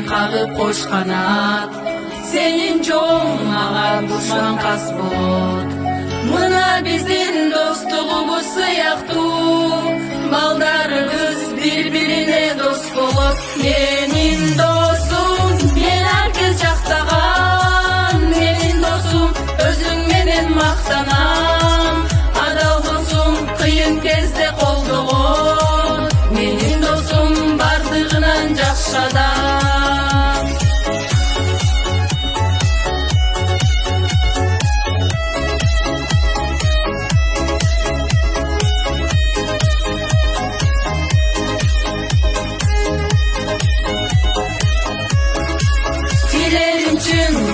кагып кош канат, сенин жолуң мага душман кас болот. Мына биздин достугубуз сыяктуу, балдарыбыз бири-бирине дос болот. Менин досум, мен ар кез жактаган, менин досум, өзүң менен мактанам. Адал досум кыйын кезде колдогот, менин досум бардыгынан жакшы адам.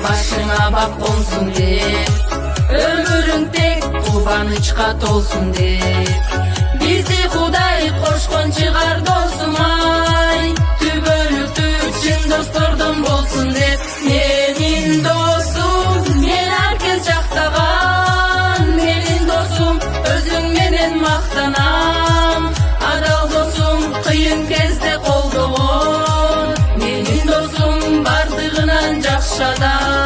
Башыңа бак консун деп, өмүрүң тек кубанычка толсун деп, бизди Кудай кошкон чыгар досум-ай, түбөлүктүү чын достордон болсун деп. Менин досум, мен ар кез жактаган, менин досум, өзүң менен мактанам. Адал досум кыйын кезде колдогот, менин досум бардыгынан жакшы адам.